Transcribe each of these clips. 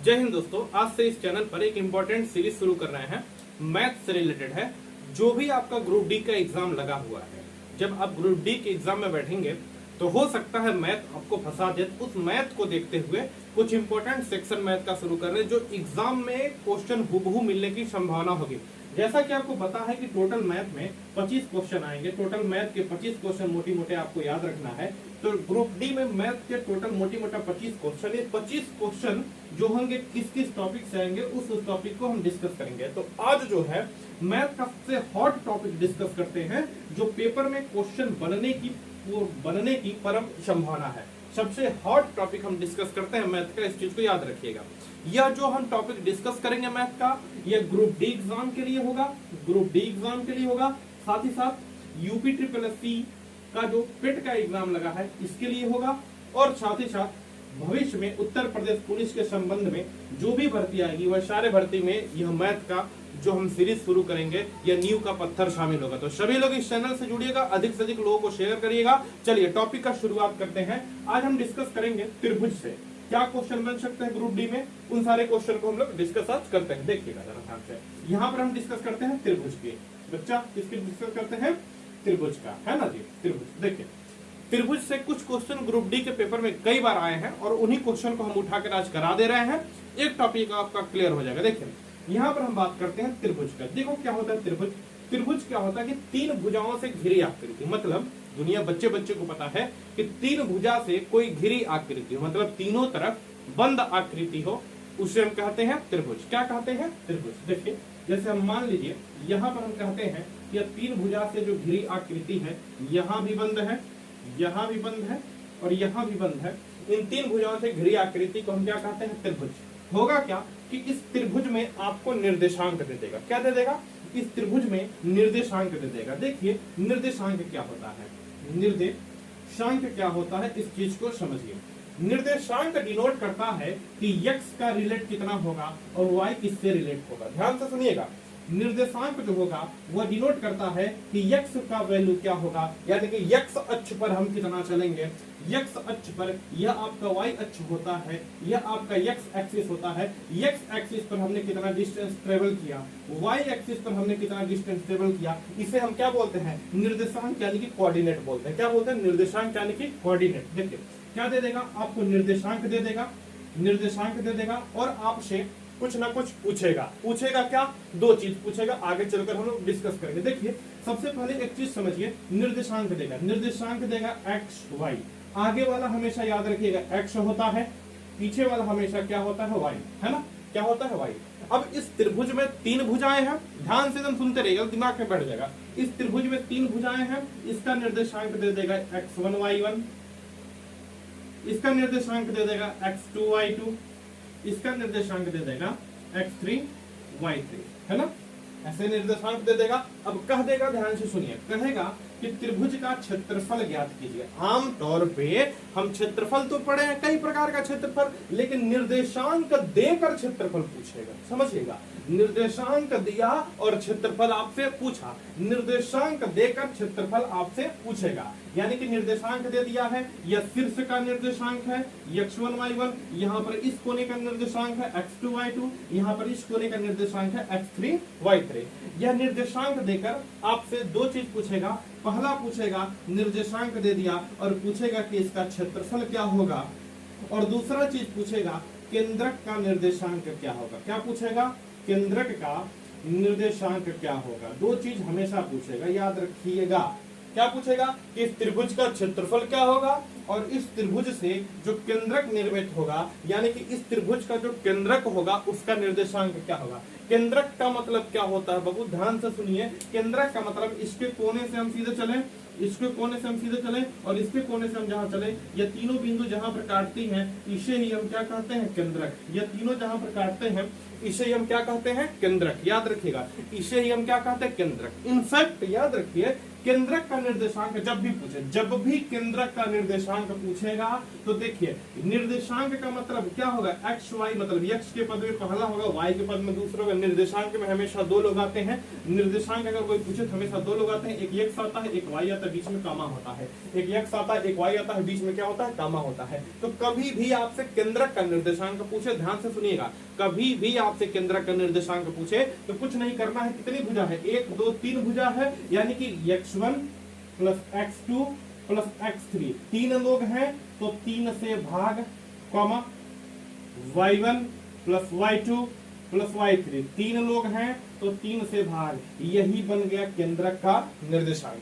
जय हिंद दोस्तों, आज से इस चैनल पर एक इम्पोर्टेंट सीरीज शुरू कर रहे हैं। मैथ से रिलेटेड है। जो भी आपका ग्रुप डी का एग्जाम लगा हुआ है, जब आप ग्रुप डी के एग्जाम में बैठेंगे तो हो सकता है मैथ आपको फंसा दे। उस मैथ को देखते हुए कुछ इंपॉर्टेंट सेक्शन मैथ का शुरू कर रहे हैं जो एग्जाम में क्वेश्चन हुबहू मिलने की संभावना होगी। जैसा कि आपको पता है कि टोटल मैथ में 25 क्वेश्चन आएंगे। टोटल मैथ के 25 क्वेश्चन मोटी मोटे आपको याद रखना है। तो ग्रुप डी में मैथ के टोटल मोटी मोटा 25 क्वेश्चन, ये 25 क्वेश्चन जो होंगे किस किस टॉपिक से आएंगे उस टॉपिक को हम डिस्कस करेंगे। तो आज जो है मैथ का सबसे हॉट टॉपिक डिस्कस करते हैं, जो पेपर में क्वेश्चन बनने की परम संभावना है। सबसे हॉट टॉपिक हम डिस्कस करते हैं मैथ का, इस चीज को याद रखिएगा। यह जो हम टॉपिक डिस्कस करेंगे मैथ का, यह ग्रुप डी एग्जाम के लिए होगा। ग्रुप डी एग्जाम के लिए होगा, साथ ही साथ यूपी ट्रिपल एससी का जो पेट का एग्जाम लगा है इसके लिए होगा, और साथ ही साथ भविष्य में उत्तर प्रदेश पुलिस के संबंध में जो भी भर्ती आएगी वह सारे भर्ती में यह मैथ का जो हम सीरीज शुरू करेंगे यह नींव का पत्थर शामिल होगा। तो सभी लोग इस चैनल से जुड़िएगा, अधिक से अधिक लोगों को शेयर करिएगा। चलिए टॉपिक का शुरुआत करते हैं। आज हम डिस्कस करेंगे त्रिभुज से क्या क्वेश्चन बन सकते हैं ग्रुप डी में, उन सारे क्वेश्चन को हम लोग डिस्कस आज करते हैं। देखिएगा जरा ध्यान से। यहाँ पर हम डिस्कस करते हैं त्रिभुज के। बच्चा किसके डिस्कस करते हैं? त्रिभुज का, है ना जी। त्रिभुज देखिए, त्रिभुज से कुछ क्वेश्चन ग्रुप डी के पेपर में कई बार आए हैं और उन्हीं क्वेश्चन को हम उठाकर आज करा दे रहे हैं। एक टॉपिक आपका क्लियर हो जाएगा। देखिए यहाँ पर हम बात करते हैं त्रिभुज का। देखो क्या होता है त्रिभुज। त्रिभुज क्या होता है कि तीन भुजाओं से घिरी आकृति, मतलब दुनिया बच्चे को पता है कि तीन भुजा से कोई घिरी आकृति, मतलब तीनों तरफ बंद आकृति हो, उसे हम कहते हैं त्रिभुज। क्या कहते हैं? त्रिभुज। देखिए जैसे हम मान लीजिए यहाँ पर हम कहते हैं कि तीन भुजा से जो घिरी आकृति है, यहाँ भी बंद है, यहाँ भी बंद है और यहाँ भी बंद है। इन तीन भुजाओं से घिरी आकृति को हम क्या कहते हैं? त्रिभुज। होगा क्या कि इस त्रिभुज में आपको निर्देशांक दे देगा। क्या दे देगा? इस त्रिभुज में निर्देशांक दे देगा। देखिए निर्देशांक क्या होता है, निर्देशांक क्या होता है इस चीज को समझिए। निर्देशांक डिनोट करता है कि x का रिलेट कितना होगा और y किससे रिलेट होगा। ध्यान से सुनिएगा, निर्देशांक जो होगा वह डिनोट करता है कि x का वैल्यू क्या होगा, यानी कि x अक्ष पर हम कितना चलेंगे। x अक्ष पर यह आपका y अक्ष होता है, यह आपका x एक्सिस होता है। x एक्सिस पर हमने कितना डिस्टेंस ट्रेवल किया, y एक्सिस पर हमने कितना डिस्टेंस ट्रेवल किया, इसे हम क्या बोलते हैं? निर्देशांक यानी कि कोऑर्डिनेट बोलते हैं। क्या बोलते हैं? निर्देशांक यानी कि कोऑर्डिनेट। देखिए क्या दे देगा आपको? निर्देशांक दे देगा, निर्देशांक दे देगा और आपसे कुछ ना कुछ पूछेगा। पूछेगा क्या? दो चीज पूछेगा, आगे चलकर हम लोग डिस्कस करेंगे। देखिए सबसे पहले एक चीज समझिए, निर्देशांक देगा। निर्देशांक देगा एक्स वाई। आगे वाला हमेशा याद रखिएगा एक्स होता है, पीछे वाला हमेशा क्या होता है? वाई, है ना। क्या होता है? वाई। अब इस त्रिभुज में तीन भुजाएं हैं, ध्यान से एकदम सुनते रहिएगा, दिमाग में बैठ जाएगा। इस त्रिभुज में तीन भुजाएं हैं, इसका निर्देशांक दे देगा x1 y1, इसका निर्देशांक दे देगा x2 y2, इसका निर्देशांक दे देगा x3 y3, है ना। ऐसे निर्देशांक दे देगा। अब कह देगा, ध्यान से सुनिए, कहेगा कि त्रिभुज का क्षेत्रफल ज्ञात कीजिए। आमतौर पे हम क्षेत्रफल तो पढ़े हैं, कई प्रकार का क्षेत्रफल, लेकिन निर्देशांक देकर क्षेत्रफल पूछेगा। समझिएगा, निर्देशांक दिया और क्षेत्रफल आपसे पूछा, निर्देशांक देकर क्षेत्रफल आपसे पूछेगा। यानी कि निर्देशांक दे दिया है, यह शीर्ष का निर्देशांक है x1 y1, यहाँ पर इस कोने का निर्देशांक है x2 y2, यहाँ पर इस कोने का निर्देशांक है x3 y3। यह निर्देशांक देकर आपसे दो चीज पूछेगा। पहला पूछेगा निर्देशांक दे दिया और पूछेगा कि इसका क्षेत्रफल क्या होगा, और दूसरा चीज पूछेगा केंद्रक का निर्देशांक क्या होगा। क्या पूछेगा? केंद्रक का निर्देशांक क्या होगा। दो चीज हमेशा पूछेगा, याद रखिएगा। क्या पूछेगा? कि इस त्रिभुज का क्षेत्रफल क्या होगा और इस त्रिभुज से जो केंद्रक निर्मित होगा, यानी कि इस त्रिभुज का जो केंद्रक होगा उसका निर्देशांक क्या होगा। केंद्रक का मतलब क्या होता है बाबू? ध्यान से सुनिए। केंद्रक का मतलब इसके कोने से हम सीधे चलें, इसके कोने से हम सीधे चले और इसके कोने से हम जहां चले, ये तीनों बिंदु जहां पर काटती हैं इसे ही हम क्या कहते हैं? केंद्रक। ये तीनों जहां पर काटते हैं इसे ही हम क्या कहते हैं? केंद्रक। याद रखिएगा, इसे ही हम क्या कहते हैं? केंद्रक। इनफैक्ट याद रखिए केंद्रक का निर्देशांक जब भी केंद्रक का निर्देशांक पूछेगा तो देखिए निर्देशांक का मतलब क्या होगा, एक्स वाई, मतलब एक्स के पद में पहला होगा, वाई के पद में दूसरा होगा। निर्देशांक में हमेशा दो लोग आते हैं। निर्देशांक अगर कोई पूछे तो हमेशा दो लोग आते हैं, एक एक्स आता है, एक वाई आता है, बीच में कामा होता है। एक एक्स आता है, एक वाई आता है, बीच में क्या होता है, कामा होता है। तो कभी भी आपसे केंद्रक का निर्देशांक पूछे, ध्यान से सुनिएगा, कभी भी आपसे केंद्रक का निर्देशांक पूछे तो कुछ नहीं करना है। कितनी भुजा है, 1 2 3 भुजा है, यानी कि x1 plus x2 plus x3, 3 लोग हैं तो 3 से भाग, comma y1 plus y2 plus y3, 3 लोग हैं तो 3 से भाग। यही बन गया केंद्रक का निर्देशांक,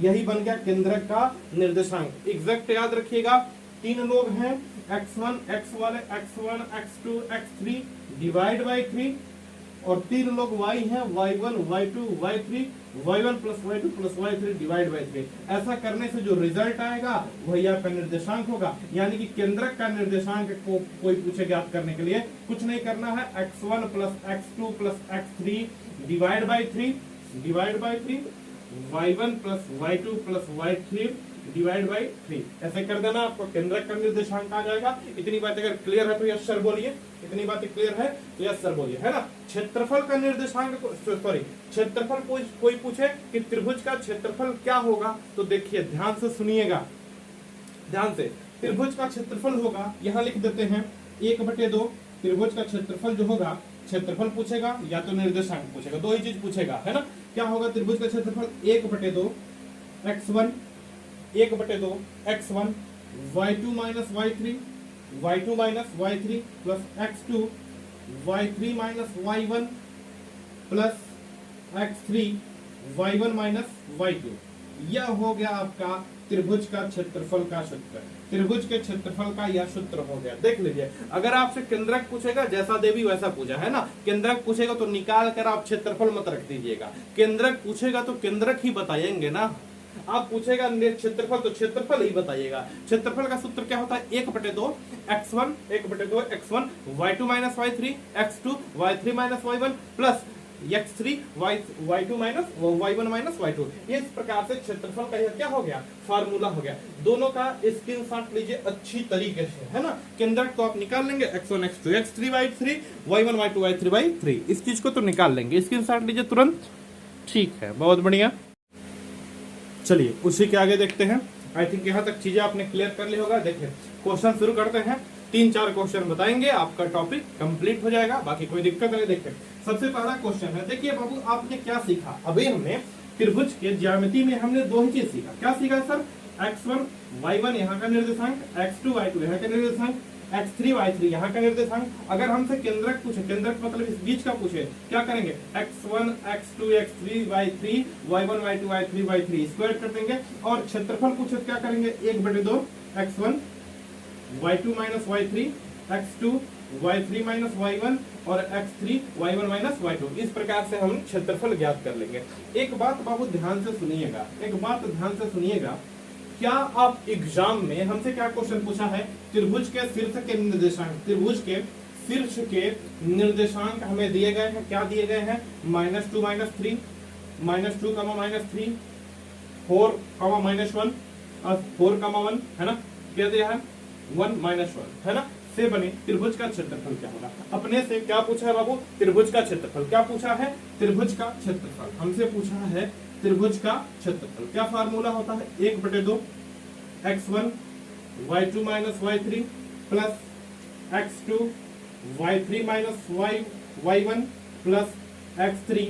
यही बन गया केंद्रक का निर्देशांक। एग्जैक्ट याद रखिएगा, 3 लोग हैं, x1 x वाले, x1 x2 x3 divide by 3, और 3 लोग y हैं, y1 y2 y3, y1 plus y2 plus y3 divide by 3। ऐसा करने से जो रिजल्ट आएगा वही आपका निर्देशांक होगा। यानी कि केंद्रक का निर्देशांक को कोई पूछे ज्ञात करने के लिए कुछ नहीं करना है, x1 plus x2 plus x3 divide by 3, y1 plus y2 plus y3 divide by 3, ऐसे कर देना, आपको केंद्रक का निर्देशांक आ जाएगा। इतनी बात अगर क्लियर है तो यस सर बोलिए, इतनी बातें क्लियर है तो यस सर बोलिए, है ना। क्षेत्रफल का निर्देशांक, सॉरी क्षेत्रफल कोई पूछे कि त्रिभुज का क्षेत्रफल क्या होगा, तो देखिए ध्यान से सुनिएगा, ध्यान से। त्रिभुज का क्षेत्रफल होगा, यहाँ लिख देते हैं 1/2। त्रिभुज का क्षेत्रफल जो होगा, क्षेत्रफल पूछेगा या तो निर्देशांक पूछेगा, दो ही चीज पूछेगा, है ना। क्या होगा त्रिभुज का क्षेत्रफल, 1/2 x1, 1/2 x1, y2 minus y3, y2 minus y3 plus x2, y3 minus y1 plus x3, y1 minus y2। यह हो गया आपका त्रिभुज का क्षेत्रफल का सूत्र। त्रिभुज के क्षेत्रफल का यह सूत्र हो गया। देख लीजिए, अगर आपसे केंद्रक पूछेगा, जैसा देवी वैसा पूजा, है ना। केंद्रक पूछेगा तो निकाल कर आप क्षेत्रफल मत रख दीजिएगा, केंद्रक पूछेगा तो केंद्रक ही बताएंगे ना। आप पूछेगा क्षेत्रफल तो क्षेत्रफल ही बताइएगा। क्षेत्रफल का सूत्र क्या होता है, 1/2 x1, 1/2 x1, y2 minus y3, x2 y3 minus y1 plus x3 y2 minus y1 minus y2। इस प्रकार से क्षेत्रफल का यह क्या हो गया, फार्मूला हो गया। दोनों का स्क्रीनशॉट लीजिए अच्छी तरीके से, है ना। केंद्रक तो आप निकाल लेंगे, x1 x2 x3 y3 y1 y2 y3 y3, इस चीज को तो निकाल लेंगे, स्क्रीनशॉट लीजिए तुरंत। ठीक है, बहुत बढ़िया। चलिए उसी के आगे देखते हैं। आई थिंक यहाँ तक चीजें आपने क्लियर कर ली होगा। देखिए क्वेश्चन शुरू करते हैं, 3-4 क्वेश्चन बताएंगे, आपका टॉपिक कंप्लीट हो जाएगा, बाकी कोई दिक्कत नहीं। देखिए सबसे पहला क्वेश्चन है, देखिए बाबू आपने क्या सीखा, अभी हमने त्रिभुज के ज्यामिति में हमने दो ही चीज सीखा। क्या सीखा सर, x1 y1 यहाँ का निर्देशांक, x2 y2 यहाँ का निर्देशांक, x3 y3 यहाँ का निर्देशांक। अगर हमसे केंद्रक पूछे, केंद्रक मतलब इस बीच का पूछे, क्या करेंगे, x1 x2 x3 y3 y1 y2 y3 y3 square कर देंगे। और क्षेत्रफल पूछे तो क्या करेंगे, 1/2 x1 y2 minus y3, x2 y3 minus y1 और x3 y1 माइनस y2। इस प्रकार से हम क्षेत्रफल ज्ञात कर लेंगे। एक बात बाबू ध्यान से सुनिएगा, एक बात ध्यान से सुनिएगा। क्या आप एग्जाम में हमसे क्या क्वेश्चन पूछा है, त्रिभुज के शीर्ष के निर्देशांक, त्रिभुज के शीर्ष के निर्देशांक हमें दिए गए हैं। क्या दिए गए हैं, -2 -3, -2 -3, 4 -1 और 4 1, है ना। क्या दिया है, 1 -1, है ना। से बने त्रिभुज का क्षेत्रफल क्या होगा। अपने से क्या पूछा है बाबू, त्रिभुज का क्षेत्रफल। क्या पूछा है, त्रिभुज का क्षेत्रफल हमसे पूछा है, त्रिभुज का क्षेत्रफल। क्या फार्मूला होता है, 1/2 x1 y2 minus y3 plus x2 y3 minus y1 plus x3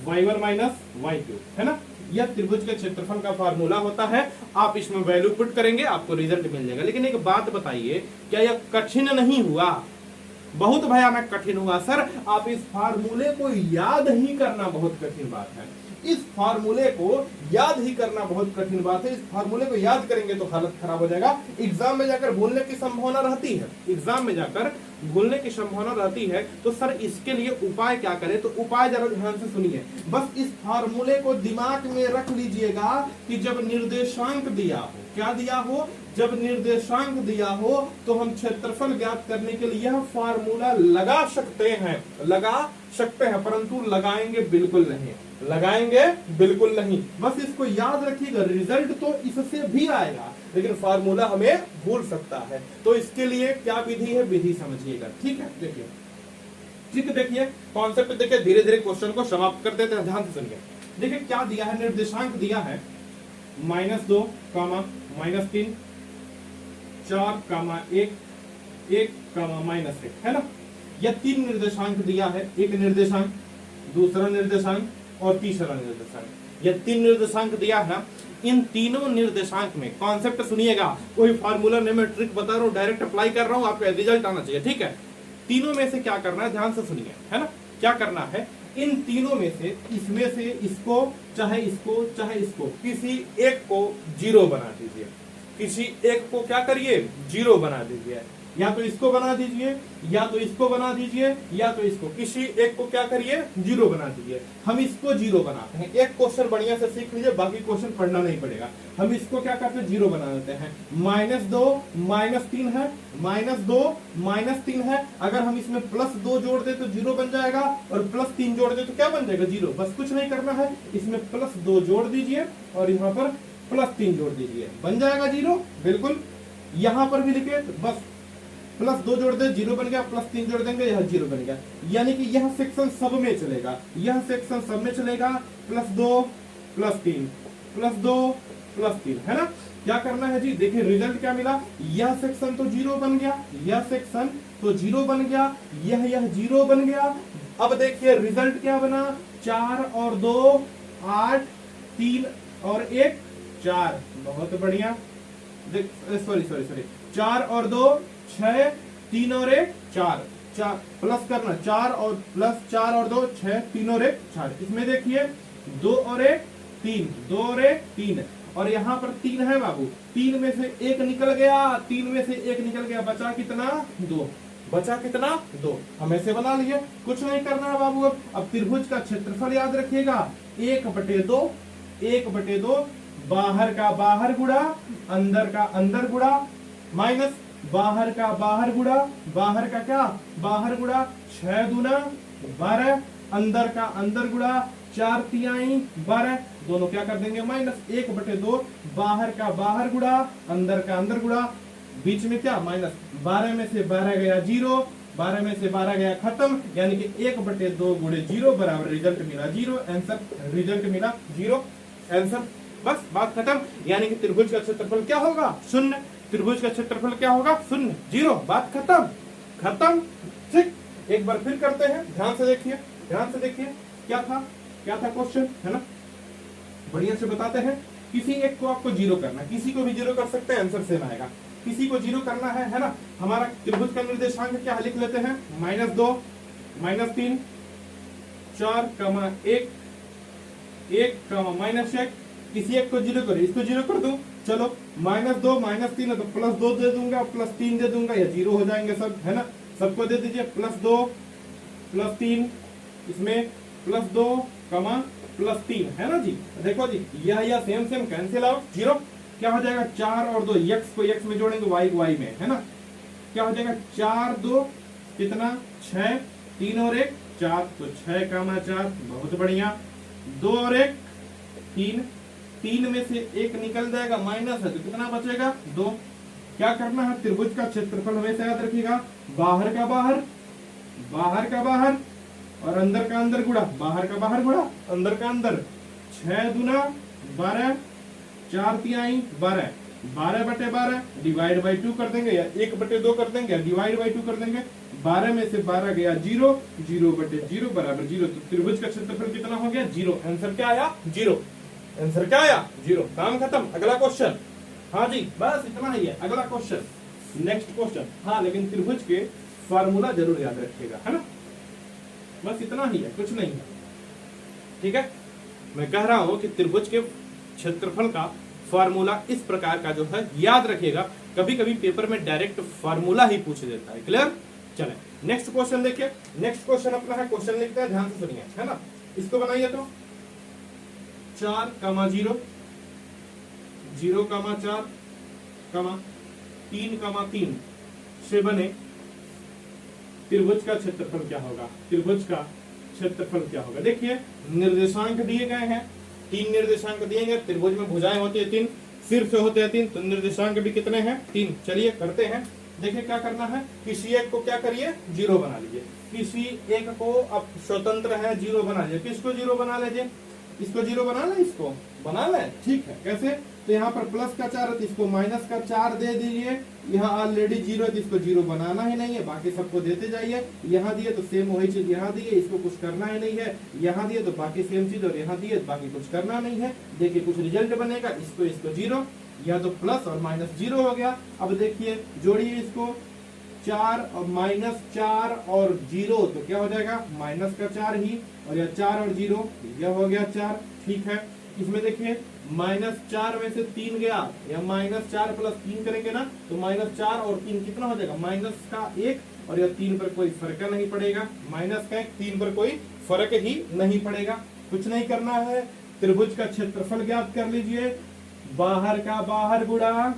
y1 minus y2, है ना। यह त्रिभुज के क्षेत्रफल का फार्मूला होता है। आप इसमें वैल्यू पुट करेंगे, आपको रिजल्ट मिल जाएगा। लेकिन एक बात बताइए, क्या यह कठिन नहीं हुआ, बहुत भयानक कठिन हुआ सर। आप इस फार्मूले को याद ही करना बहुत कठिन बात है। इस फार्मूले को याद ही करना बहुत कठिन बात है। इस फार्मूले को याद करेंगे तो हालत खराब हो जाएगा। एग्जाम में जाकर भूलने की संभावना रहती है, एग्जाम में जाकर भूलने की संभावना रहती है। तो सर इसके लिए उपाय क्या करें, तो उपाय जरा ध्यान से सुनिए। बस इस फार्मूले को दिमाग में रख लीजिएगा कि जब निर्देशांक दिया हो, क्या दिया हो, जब निर्देशांक दिया हो तो हम क्षेत्रफल ज्ञात करने के लिए यह फार्मूला लगा सकते हैं, परंतु लगाएंगे बिल्कुल नहीं, लगाएंगे बिल्कुल नहीं। बस इसको याद रखिएगा, रिजल्ट तो इससे भी आएगा लेकिन फार्मूला हमें भूल सकता है। तो इसके लिए क्या विधि है, विधि समझिएगा। ठीक है, देखिए ठीक है, देखिए कॉन्सेप्ट देखिए, धीरे धीरे क्वेश्चन को समाप्त कर देते हैं, ध्यान से सुनिए। देखिए क्या दिया है, निर्देशांक दिया है -2, -3, 4, 1, 1, -1 है ना। यह 3 निर्देशांक दिया है, एक निर्देशांक, दूसरा निर्देशांक और तीसरा निर्देशांक। यह 3 निर्देशांक दिया है ना। इन तीनों निर्देशांक में कॉन्सेप्ट सुनिएगा, कोई फार्मूला नहीं, मैं ट्रिक बता रहा हूं, डायरेक्ट अप्लाई कर रहा हूं, आपका रिजल्ट आना चाहिए। ठीक है, तीनों में से क्या करना है, ध्यान से सुनिए, है ना। क्या करना है, इन तीनों में से, इसमें से इसको चाहे इसको किसी एक को 0 बना दीजिए, किसी एक को क्या करिए, 0 बना दीजिए। या तो इसको बना दीजिए, या तो इसको बना दीजिए, या तो इसको, किसी एक को क्या करिए, 0 बना दीजिए। हम इसको 0 बनाते हैं, एक क्वेश्चन बढ़िया से सीख लीजिए, बाकी क्वेश्चन पढ़ना नहीं पड़ेगा। हम इसको क्या करते हैं, 0 बना देते हैं। -2 -3 है, -2 -3 है, अगर हम इसमें +2 जोड़ दे तो 0 बन जाएगा, और +3 जोड़ दे तो क्या बन जाएगा, 0। बस कुछ नहीं करना है, इसमें +2 जोड़ दीजिए और यहाँ पर +3 जोड़ दीजिए, बन जाएगा 0। बिल्कुल, यहाँ पर भी लिखे तो बस +2 जोड़ दे, 0 बन गया, +3 जोड़ देंगे, यह 0 बन गया। यानी कि यह सेक्शन सब में चलेगा, यह सेक्शन सब में चलेगा, +2 +3 +2 +3, है ना। क्या करना है जी, देखिए रिजल्ट क्या मिला, यह सेक्शन तो 0 बन गया, यह सेक्शन तो 0 बन गया, यह 0 बन गया। अब देखिए रिजल्ट क्या बना, 4 और 2 8, 3 और 1 4, बहुत बढ़िया। सॉरी 4 और 2 6, 3 और 1 4, प्लस करना, 4 और 2 6, 3 और 1 4। इसमें देखिए 2 और 1 3, 2 और 1 3, और यहाँ पर 3 है बाबू, 3 में से 1 निकल गया, 3 में से 1 निकल गया, बचा कितना, 2, बचा कितना, 2। हम ऐसे बना लिए, कुछ नहीं करना है बाबू। अब त्रिभुज का क्षेत्रफल याद रखिएगा, 1/2, 1/2, बाहर का बाहर गुणा अंदर का अंदर गुणा, माइनस बाहर का बाहर गुणा बाहर का क्या, बाहर गुणा, 6 दूना 12, अंदर का अंदर गुणा 4 तिहाई 12, दोनों क्या कर देंगे माइनस, 1/2, बाहर का बाहर गुणा अंदर का अंदर गुणा, बीच में क्या माइनस, 12 में से 12 गया 0, 12 में से 12 गया खत्म, यानी कि 1/2 गुणे 0 बराबर रिजल्ट मिला 0, आंसर रिजल्ट मिला 0, आंसर। बस बात खत्म। यानी कि त्रिभुज का क्षेत्रफल क्या होगा, 0। त्रिभुज का क्षेत्रफल क्या होगा, 0, 0, बात खत्म, खत्म। ठीक, एक बार फिर करते हैं, ध्यान से देखिए, ध्यान से देखिए, क्या था क्वेश्चन, है ना, बढ़िया से बताते हैं। किसी एक को आपको 0 करना, किसी को भी 0 कर सकते हैं, आंसर सेम आएगा। किसी को 0 करना है ना। हमारा त्रिभुज का निर्देशांक क्या लिख लेते हैं, -2 -3 4, 1 1 -1, किसी एक को 0 करो, इसको 0 कर दूं, चलो -2 -3 है तो +2 दे दूंगा, +3 दे दूंगा, या 0 हो जाएंगे सब, है ना। सबको दे दीजिए +2 +3, इसमें +2 +3, है ना जी। देखो जी, यह सेम कैंसिल आउट, 0 क्या हो जाएगा, 4 और 2, x को x में जोड़ेंगे, y में, है ना। क्या हो जाएगा, 4 2 कितना 6, 3 और 1 4, तो 6, 4, बहुत बढ़िया। 2 और 1 3, 3 में से 1 निकल जाएगा, माइनस है तो कितना बचेगा, 2। क्या करना है, त्रिभुज का क्षेत्रफल हमेशा याद रखिएगा, बाहर का बाहर और अंदर का अंदर गुणा, बाहर का बाहर गुणा अंदर का अंदर, 6 दूना 12, 4 तिहाई 12, 12/12 डिवाइड बाई 2 कर देंगे, या 1/2 कर देंगे, या डिवाइड बाई 2 कर देंगे। 12 में से 12 गया 0, 0/0 बराबर 0, तो त्रिभुज का क्षेत्रफल कितना हो गया, 0। आंसर क्या आया, 0। आंसर क्या आया, 0। काम खत्म। अगला क्वेश्चन, हाँ जी, बस इतना ही है। अगला क्वेश्चन, नेक्स्ट क्वेश्चन। हाँ, लेकिन त्रिभुज के फॉर्मूला जरूर याद रखिएगा, है ना। बस इतना ही है, कुछ नहीं है, ठीक है। मैं कह रहा हूं कि त्रिभुज के क्षेत्रफल का फॉर्मूला इस प्रकार का जो है याद रखिएगा। कभी कभी पेपर में डायरेक्ट फॉर्मूला ही पूछ देता है। क्लियर, चले नेक्स्ट क्वेश्चन देखिए। नेक्स्ट क्वेश्चन अपना है, क्वेश्चन लिखते हैं, ध्यान से सुनिए, है ना। इसको बनाइए तो 4, 0 0, 4 कमा 3,3 से बने त्रिभुज का क्षेत्रफल क्या होगा? त्रिभुज का क्षेत्रफल क्या होगा? देखिए निर्देशांक दिए गए हैं, 3 निर्देशांक दिए गए। त्रिभुज में भुजाएं होती है 3, सिर्फ होते हैं 3, तो निर्देशांक भी कितने हैं? 3। चलिए करते हैं। देखिए क्या करना है, किसी एक को क्या करिए, 0 बना लीजिए। किसी एक को अब स्वतंत्र है 0 बना लीजिए। किसको 0 बना लीजिए? इसको 0 बना ले, इसको बना ले, ठीक है। कैसे? तो यहाँ पर प्लस का 4 है तो इसको माइनस का 4 दे दीजिए। यहाँ ऑलरेडी 0 है तो इसको 0 बनाना ही नहीं है, बाकी सबको देते जाइए। यहाँ दिए तो सेम वही चीज यहाँ दिए, इसको कुछ करना ही नहीं है। यहाँ दिए तो बाकी सेम चीज, और यहाँ दिए तो बाकी कुछ करना नहीं है। देखिए कुछ रिजल्ट बनेगा, इसको 0, या तो प्लस और माइनस 0 हो गया। अब देखिए जोड़िए इसको, 4 और माइनस 4 और 0 तो क्या हो जाएगा? माइनस का 4 ही, और यह 4 और 0 यह हो गया 4, ठीक है। इसमें देखिए माइनस 4 में से 3 गया, या माइनस 4 प्लस 3 करेंगे ना तो माइनस 4 और 3 कितना हो जाएगा? माइनस का 1, और यह 3 पर कोई फर्क नहीं पड़ेगा। माइनस का 1, 3 पर कोई फर्क ही नहीं पड़ेगा। कुछ नहीं करना है, त्रिभुज का क्षेत्रफल ज्ञात कर लीजिए। बाहर का बाहर गुणा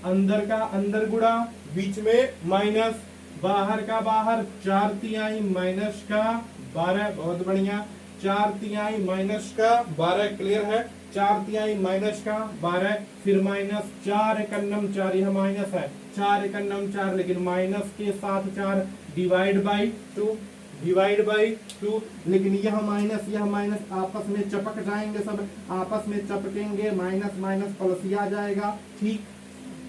अंदर का अंदर गुणा, बीच में माइनस, बाहर का बाहर 4/3 माइनस का 12, बहुत बढ़िया। 4/3 माइनस का 12, क्लियर है। 4/3 माइनस का 12, फिर माइनस 4×4, यह माइनस है, 4×4, लेकिन माइनस के साथ 4 डिवाइड बाई 2, लेकिन यह माइनस आपस में चपक जाएंगे, सब आपस में चपकेंगे, माइनस माइनस प्लस आ जाएगा, ठीक।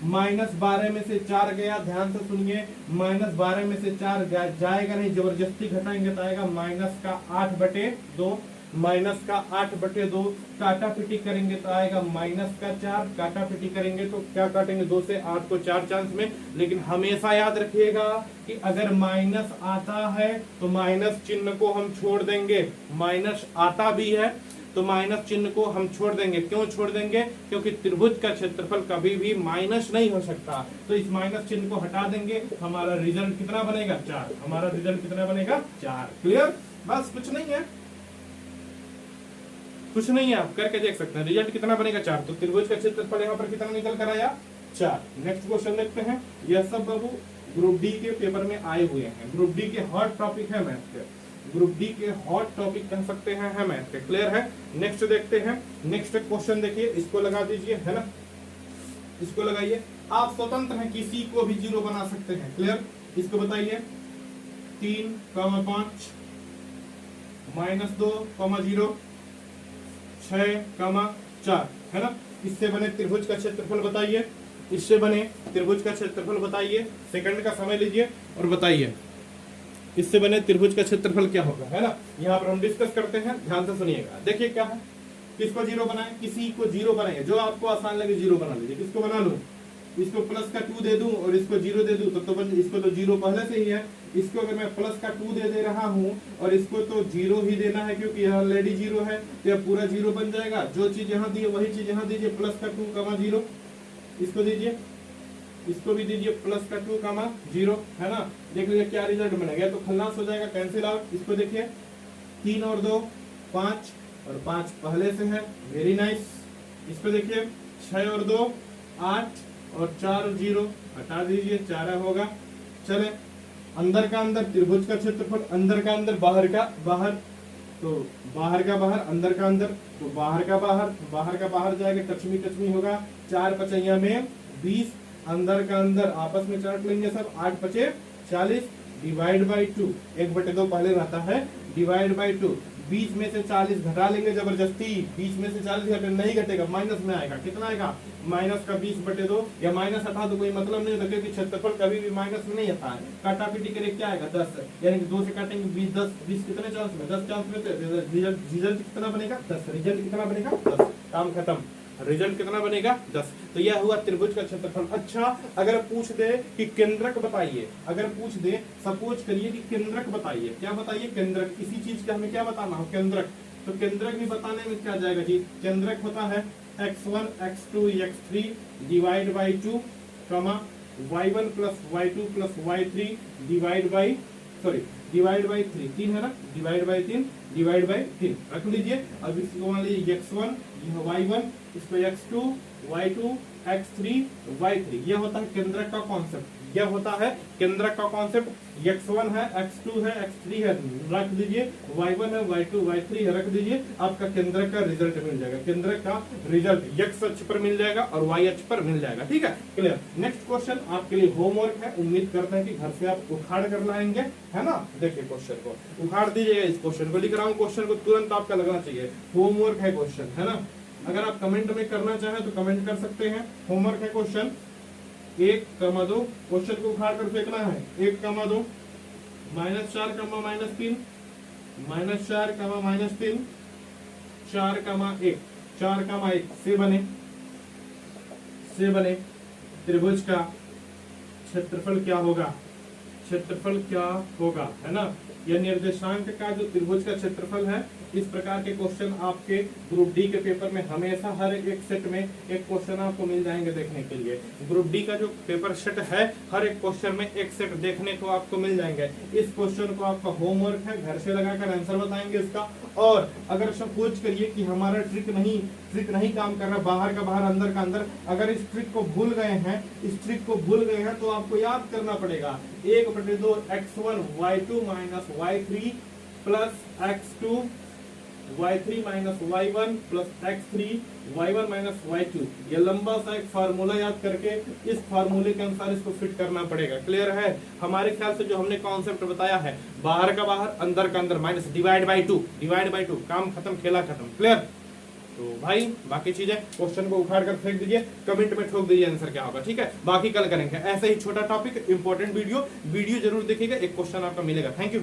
-12 में से 4 गया, ध्यान से सुनिए, -12 में से 4 जाएगा नहीं, जबरदस्ती घटाएंगे तो आएगा माइनस का 8/2, माइनस का 8/2, काटा पिटी करेंगे तो आएगा माइनस का 4, काटा पिटी करेंगे तो क्या काटेंगे? 2 से 8 को 4 चांस में। लेकिन हमेशा याद रखिएगा कि अगर माइनस आता है तो माइनस चिन्ह को हम छोड़ देंगे। माइनस आता भी है तो माइनस चिन्ह को हम छोड़ देंगे। क्यों छोड़ देंगे? क्योंकि त्रिभुज का क्षेत्रफल कभी भी माइनस नहीं हो सकता, तो इस माइनस चिन्ह को हटा देंगे। हमारा रिजल्ट कितना बनेगा? 4। हमारा रिजल्ट कितना बनेगा? 4। क्लियर? बस कुछ नहीं है, कुछ नहीं है, आप करके देख सकते हैं। रिजल्ट कितना बनेगा? 4। तो त्रिभुज का क्षेत्रफल यहाँ पर कितना निकल कर आया? 4। नेक्स्ट क्वेश्चन देखते हैं। यह सब बाबू ग्रुप डी के पेपर में आए हुए हैं। ग्रुप डी के हॉट टॉपिक है मैथ के, ग्रुप डी के हॉट टॉपिक कह सकते हैं है मैथ के, क्लियर है। नेक्स्ट देखते हैं। नेक्स्ट क्वेश्चन देखिए, इसको लगा दीजिए, है ना, इसको लगाइए। आप स्वतंत्र हैं, किसी को भी 0 बना सकते हैं, क्लियर। इसको बताइए, 3,5 -2,0 6,4, है ना। इससे बने त्रिभुज का क्षेत्रफल बताइए, इससे बने त्रिभुज का क्षेत्रफल बताइए। सेकंड का समय लीजिए और बताइए इससे बने त्रिभुज का क्षेत्रफल क्या होगा, है ना। यहाँ पर हम डिस्कस करते हैं, ध्यान से सुनिएगा। देखिए क्या है, किसको 0 बनाए? किसी को 0 बनाइए, जो आपको आसान लगे 0 बना लीजिए। किसको बना लूं? इसको प्लस का 2 दे दूं और इसको 0 दे दूं तो इसको तो 0 पहले से ही है। इसको अगर मैं प्लस का 2 दे रहा हूँ और इसको तो 0 ही देना है क्योंकि यह ऑलरेडी 0 है, तो यह पूरा 0 बन जाएगा। जो चीज यहाँ दी है वही चीज यहाँ दीजिए, प्लस का 2,0 इसको दीजिए, इसको भी दीजिए प्लस का 2,0, है ना। देख लीजिए क्या रिजल्ट बनेगा, तो खल्लास हो जाएगा, कैंसिल आउट। इसको देखिए 3 और 2 5 और 5 पहले से है, वेरी नाइस। इसको देखिए 6 और 2 8 और 4 और 0 हटा दीजिए, 4 होगा। चले अंदर का अंदर, त्रिभुज का क्षेत्रफल, अंदर का अंदर बाहर का बाहर, तो बाहर का बाहर अंदर का अंदर, तो बाहर का बाहर जाएगा, टचमी होगा। 4 पचैया में 20, अंदर का अंदर आपस में चाट लेंगे सब, 8 पचे 40 डिवाइड बाई 2, 1/2 पहले रहता है, डिवाइड बाई 2। 20 में से 40 घटा लेंगे जबरदस्ती, 20 में से 40 घटे नहीं घटेगा, माइनस में आएगा। कितना आएगा? माइनस का 20/2, या माइनस हटा तो कोई मतलब नहीं होता क्योंकि क्षेत्रफल कभी भी माइनस में नहीं आता है। काटा पीटी करे क्या आएगा? 10, यानी कि 2 से काटेंगे 20, 10 20 कितने चांस में? 10 चांस में। रिजल्ट कितना बनेगा? 10। रिजल्ट कितना बनेगा? 10। काम खत्म। रिजल्ट कितना बनेगा? 10। तो यह हुआ त्रिभुज का क्षेत्रफल। अच्छा, अगर पूछ दे कि केंद्रक बताइए, अगर पूछ दे सपोज करिए कि केंद्रक बताइए, क्या बताइए? केंद्रक, किसी चीज का हमें क्या बताना हो? केंद्रक। तो केंद्रक भी बताने में क्या जाएगा जी? केंद्रक होता है x1 x2 x3 divide by 2, y1 plus y2 plus y3 divide by 3, 3 है ना, डिवाइड बाई 3 डिवाइड बाई 3 रख लीजिए। अब इसको मान लीजिए x1 यह y1, इसको x2 y2 x3 y3, यह होता है केंद्रक का कॉन्सेप्ट, यह होता है केंद्रक का कॉन्सेप्ट। x1 है, x2 है, x3 है, रख दीजिए, y1 है, y2 y3 है, रख दीजिए, आपका केंद्रक का रिजल्ट मिल जाएगा। केंद्रक का रिजल्ट x अक्ष पर मिल जाएगा और y अक्ष पर मिल जाएगा। ठीक है, क्लियर। नेक्स्ट क्वेश्चन आपके लिए होमवर्क है, उम्मीद करते हैं कि घर से आप उखाड़ कर लाएंगे, है ना। देखिए क्वेश्चन को उखाड़ दीजिएगा, इस क्वेश्चन को लिख रहा हूँ, क्वेश्चन को तुरंत आपका लगना चाहिए, होमवर्क है क्वेश्चन, है ना। अगर आप कमेंट में करना चाहें तो कमेंट कर सकते हैं, होमवर्क है क्वेश्चन 1,2, क्वेश्चन को उखाड़ कर फेंकना है। 1,2 -4, -3, -4, -3, 4,1, 4,1 से बने त्रिभुज का क्षेत्रफल क्या होगा, क्षेत्रफल क्या होगा, है ना। यह निर्देशांक का जो त्रिभुज का क्षेत्रफल है, इस प्रकार के क्वेश्चन आपके ग्रुप डी के पेपर में हमेशा हर एक सेट में एक क्वेश्चन आपको मिल जाएंगे देखने के लिए। ग्रुप डी का जो पेपर सेट है, हर एक क्वेश्चन में एक सेट देखने को आपको मिल जाएंगे। इस क्वेश्चन को आपका होमवर्क है, घर से लगाकर आंसर बताएंगे इसका। और अगर सपोज करिए कि हमारा ट्रिक नहीं काम कर रहा, बाहर का बाहर अंदर का अंदर, अगर इस ट्रिक को भूल गए हैं, तो आपको याद करना पड़ेगा 1/2 x1 y2 minus y3 plus x2 y3 minus y1 plus x3 y1 minus y2। ये लंबा सा एक फार्मूला याद करके इस फार्मूले के अनुसार इसको फिट करना पड़ेगा। क्लियर है। हमारे ख्याल से जो हमने कॉन्सेप्ट बताया है, बाहर का बाहर अंदर का अंदर माइनस डिवाइड बाई टू, काम खत्म, खेला खत्म। क्लियर। तो भाई बाकी चीजें क्वेश्चन को उखाड़ कर फेंक दीजिए, कमेंट में ठोक दीजिए आंसर क्या होगा। ठीक है, बाकी कल करेंगे ऐसे ही छोटा टॉपिक, इंपॉर्टेंट वीडियो जरूर देखिएगा, एक क्वेश्चन आपका मिलेगा। Thank you.